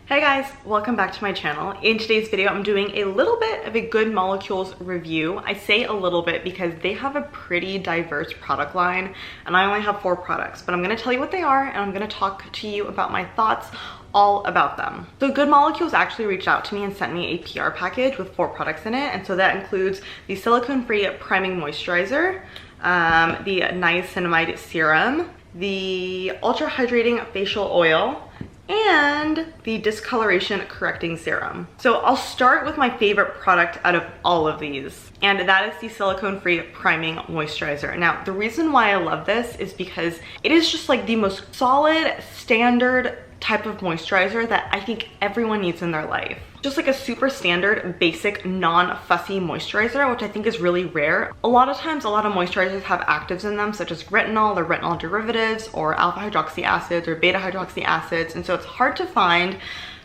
Hey guys, welcome back to my channel. In today's video, I'm doing a little bit of a Good Molecules review. I say a little bit because they have a pretty diverse product line and I only have 4 products, but I'm gonna tell you what they are and I'm gonna talk to you about my thoughts all about them. So Good Molecules actually reached out to me and sent me a PR package with 4 products in it, and so that includes the Silicone-Free Priming Moisturizer, the Niacinamide Serum, the Ultra-Hydrating Facial Oil, and the Discoloration Correcting Serum. So I'll start with my favorite product out of all of these, and that is the Silicone-Free Priming Moisturizer. Now, the reason why I love this is because it is just like the most solid, standard type of moisturizer that I think everyone needs in their life. Just like a super standard, basic, non-fussy moisturizer, which I think is really rare. A lot of times, a lot of moisturizers have actives in them, such as retinol or retinol derivatives, or alpha hydroxy acids or beta hydroxy acids, and so it's hard to find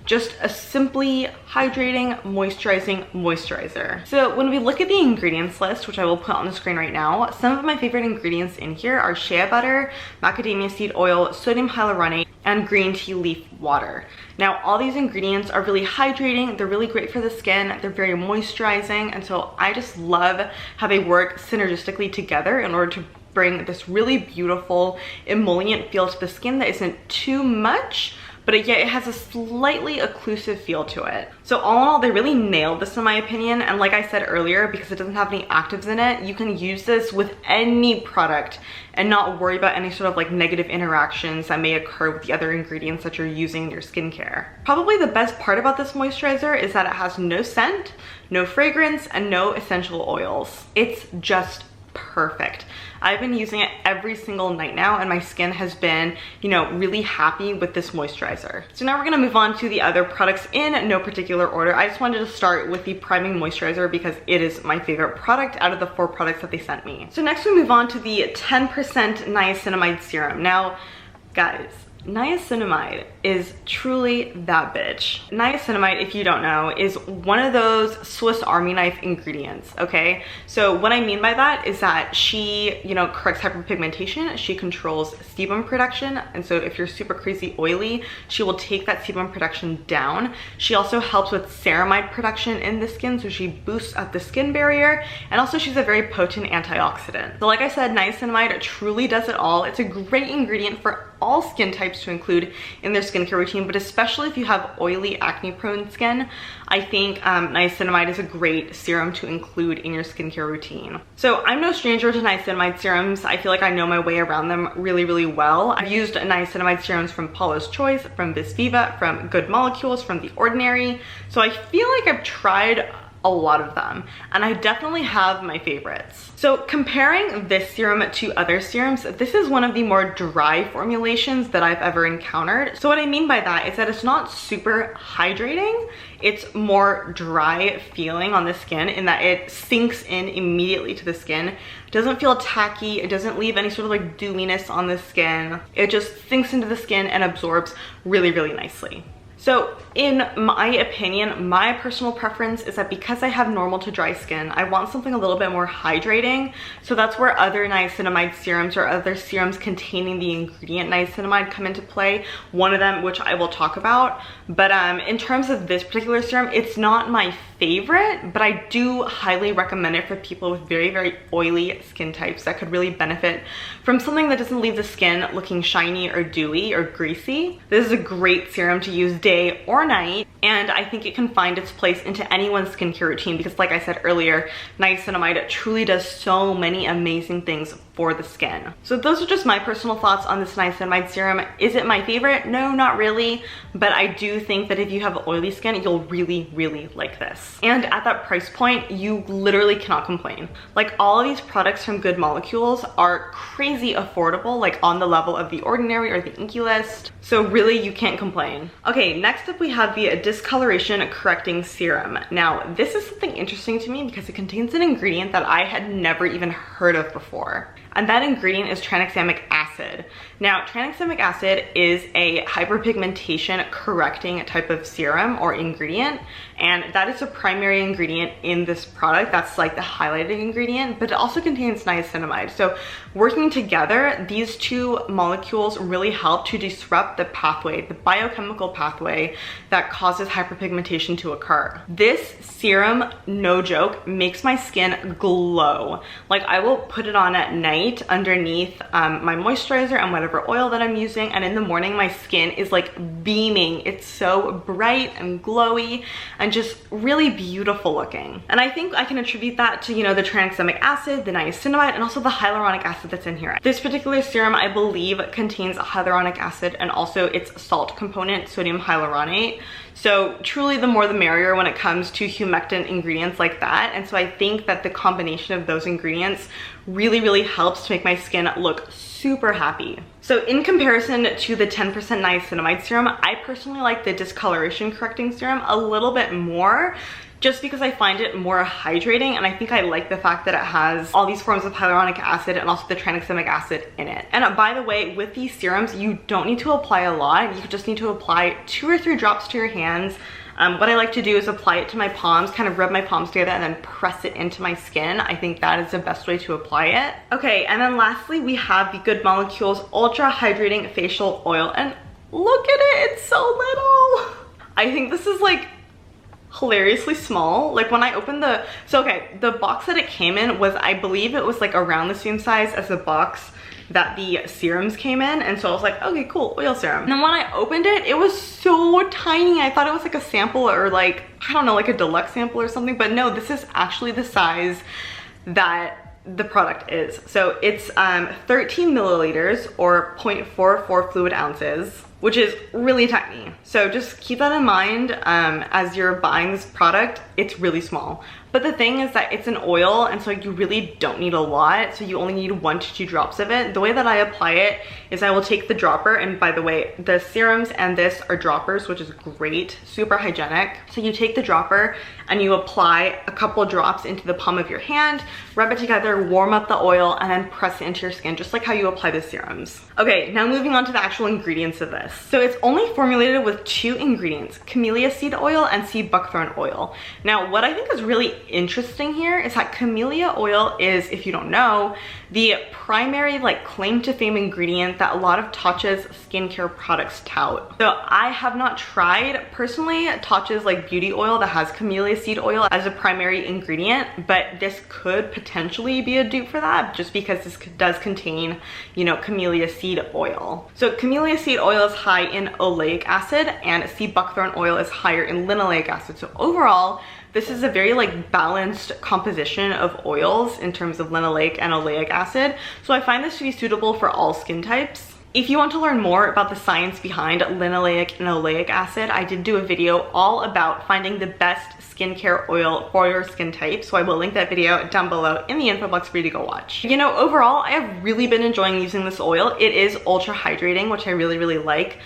just a simply hydrating, moisturizing moisturizer. So when we look at the ingredients list, which I will put on the screen right now, some of my favorite ingredients in here are shea butter, macadamia seed oil, sodium hyaluronate, and green tea leaf water. Now, all these ingredients are really hydrating, they're really great for the skin, they're very moisturizing, and so I just love how they work synergistically together in order to bring this really beautiful emollient feel to the skin that isn't too much, but yet it has a slightly occlusive feel to it. So all in all, they really nailed this in my opinion, and like I said earlier, because it doesn't have any actives in it, you can use this with any product and not worry about any sort of like negative interactions that may occur with the other ingredients that you're using in your skincare. Probably the best part about this moisturizer is that it has no scent, no fragrance, and no essential oils. It's just perfect. I've been using it every single night now and my skin has been, really happy with this moisturizer. So now we're gonna move on to the other products in no particular order. I just wanted to start with the priming moisturizer because it is my favorite product out of the 4 products that they sent me. So next we move on to the 10% Niacinamide Serum. Now, guys, niacinamide is truly that bitch. Niacinamide, if you don't know, is one of those Swiss Army knife ingredients, okay? So what I mean by that is that she, corrects hyperpigmentation, she controls sebum production, and so if you're super crazy oily, she will take that sebum production down. She also helps with ceramide production in the skin, so she boosts up the skin barrier, and also she's a very potent antioxidant. So like I said, niacinamide truly does it all. It's a great ingredient for all skin types to include in their skincare routine, but especially if you have oily, acne-prone skin, I think niacinamide is a great serum to include in your skincare routine. So I'm no stranger to niacinamide serums. I feel like I know my way around them really, really well. I've used niacinamide serums from Paula's Choice, from Visviva, from Good Molecules, from The Ordinary. So I feel like I've tried a lot of them, and I definitely have my favorites. So comparing this serum to other serums, this is one of the more dry formulations that I've ever encountered. So what I mean by that is that it's not super hydrating, it's more dry feeling on the skin in that it sinks in immediately to the skin. It doesn't feel tacky, it doesn't leave any sort of like dewiness on the skin. It just sinks into the skin and absorbs really, really nicely. So in my opinion, my personal preference is that because I have normal to dry skin, I want something a little bit more hydrating. So that's where other niacinamide serums or other serums containing the ingredient niacinamide come into play. One of them, which I will talk about. But in terms of this particular serum, it's not my favorite, but I do highly recommend it for people with very, very oily skin types that could really benefit from something that doesn't leave the skin looking shiny or dewy or greasy. This is a great serum to use day or night, and I think it can find its place into anyone's skincare routine because like I said earlier, niacinamide truly does so many amazing things for the skin. So those are just my personal thoughts on this niacinamide serum. Is it my favorite? No, not really, but I do think that if you have oily skin, you'll really, really like this. And at that price point, you literally cannot complain. Like, all of these products from Good Molecules are crazy affordable, like on the level of The Ordinary or the Inky List. So really, you can't complain. Okay, next up we have the Discoloration Correcting Serum. Now, this is something interesting to me because it contains an ingredient that I had never even heard of before. and that ingredient is tranexamic acid. Now, tranexamic acid is a hyperpigmentation correcting type of serum or ingredient, and that is a primary ingredient in this product. That's like the highlighting ingredient, but it also contains niacinamide. So working together, these two molecules really help to disrupt the pathway, the biochemical pathway that causes hyperpigmentation to occur. This serum, no joke, makes my skin glow. Like, I will put it on at night underneath my moisturizer and whatever oil that I'm using, and in the morning my skin is like beaming. It's so bright and glowy and just really beautiful looking. And I think I can attribute that to, you know, the tranexamic acid, the niacinamide, and also the hyaluronic acid that's in here. This particular serum, I believe, contains hyaluronic acid and also its salt component, sodium hyaluronate. So truly the more the merrier when it comes to humectant ingredients like that. And so I think that the combination of those ingredients really helps to make my skin look super happy. So in comparison to the 10% niacinamide serum, I personally like the discoloration correcting serum a little bit more, just because I find it more hydrating, and I think I like the fact that it has all these forms of hyaluronic acid and also the tranexamic acid in it. And by the way, with these serums, you don't need to apply a lot. You just need to apply 2 or 3 drops to your hands. What I like to do is apply it to my palms, kind of rub my palms together and then press it into my skin. I think that is the best way to apply it. Okay, and then lastly, we have the Good Molecules Ultra-Hydrating Facial Oil, and look at it, it's so little. I think this is like hilariously small. Like when I opened the, so okay, the box that it came in was, I believe it was like around the same size as the box that the serums came in, and so I was like, okay, cool, oil serum. And then when I opened it, it was so tiny. I thought it was like a sample or like, I don't know, like a deluxe sample or something, but no, this is actually the size that the product is. So it's 13 milliliters or 0.44 fluid ounces, which is really tiny. So just keep that in mind as you're buying this product. It's really small. But the thing is that it's an oil, and so you really don't need a lot. So you only need 1 to 2 drops of it. The way that I apply it is I will take the dropper, and by the way, the serums and this are droppers, which is great, super hygienic. So you take the dropper and you apply a couple drops into the palm of your hand, rub it together, warm up the oil, and then press it into your skin, just like how you apply the serums. Okay, now moving on to the actual ingredients of this. So it's only formulated with 2 ingredients, camellia seed oil and sea buckthorn oil. Now, what I think is really interesting here is that camellia oil is, if you don't know, the primary like claim to fame ingredient that a lot of Tatcha's skincare products tout. So I have not tried personally Tatcha's like beauty oil that has camellia seed oil as a primary ingredient, but this could potentially be a dupe for that, just because this does contain, you know, camellia seed oil. So camellia seed oil is high in oleic acid and sea buckthorn oil is higher in linoleic acid. So overall, this is a very like balanced composition of oils in terms of linoleic and oleic acid. So I find this to be suitable for all skin types. If you want to learn more about the science behind linoleic and oleic acid, I did do a video all about finding the best skincare oil for your skin type. So I will link that video down below in the info box for you to go watch. You know, overall, I have really been enjoying using this oil. It is ultra hydrating, which I really like.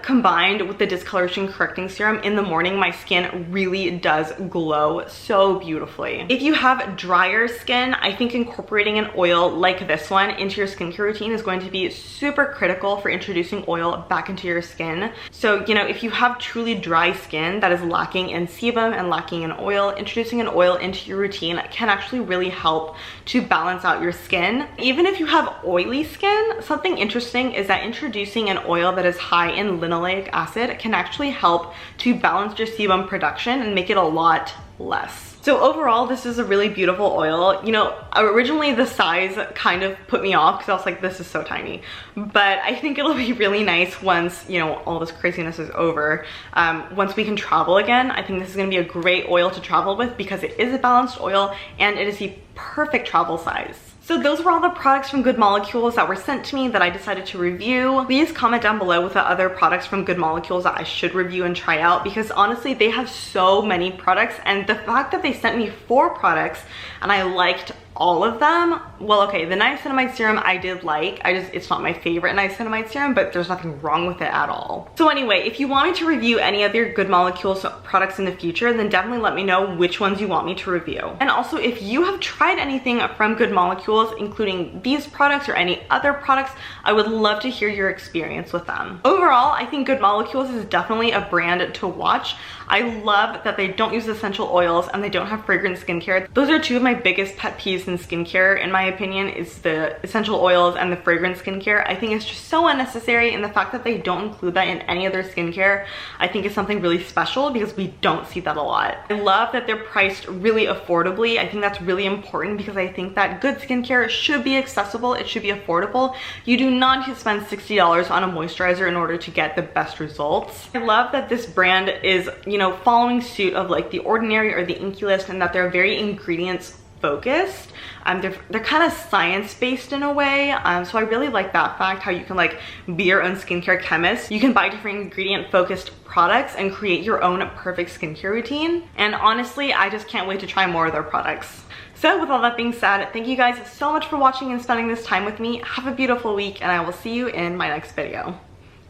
Combined with the discoloration correcting serum in the morning, my skin really does glow so beautifully. If you have drier skin, I think incorporating an oil like this one into your skincare routine is going to be super critical for introducing oil back into your skin. So, you know, if you have truly dry skin that is lacking in sebum and lacking in oil, introducing an oil into your routine can actually really help to balance out your skin. Even if you have oily skin, something interesting is that introducing an oil that is high in linoleic acid can actually help to balance your sebum production and make it a lot less. So overall, this is a really beautiful oil. You know, originally the size kind of put me off because I was like, this is so tiny. But I think it'll be really nice once, you know, all this craziness is over. Once we can travel again, I think this is gonna be a great oil to travel with because it is a balanced oil and it is the perfect travel size. So those were all the products from Good Molecules that were sent to me that I decided to review. Please comment down below with the other products from Good Molecules that I should review and try out, because honestly, they have so many products, and the fact that they sent me 4 products and I liked all of them. Well, okay, the niacinamide serum I did like. It's not my favorite niacinamide serum, but there's nothing wrong with it at all. So anyway, if you want me to review any other Good Molecules products in the future, then definitely let me know which ones you want me to review. And also, if you have tried anything from Good Molecules, including these products or any other products, I would love to hear your experience with them. Overall, I think Good Molecules is definitely a brand to watch. I love that they don't use essential oils and they don't have fragrant skincare. Those are two of my biggest pet peeves in skincare, in my opinion, is the essential oils and the fragrant skincare. I think it's just so unnecessary, and the fact that they don't include that in any other skincare, I think is something really special because we don't see that a lot. I love that they're priced really affordably. I think that's really important because I think that good skincare should be accessible, it should be affordable. You do not need to spend $60 on a moisturizer in order to get the best results. I love that this brand is, you know, following suit of like The Ordinary or the Inkey List, and that they're very ingredients focused. They're kind of science-based in a way, so I really like that fact, how you can like be your own skincare chemist. You can buy different ingredient focused products and create your own perfect skincare routine, and honestly I just can't wait to try more of their products. So with all that being said, thank you guys so much for watching and spending this time with me. Have a beautiful week, and I will see you in my next video.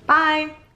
Bye!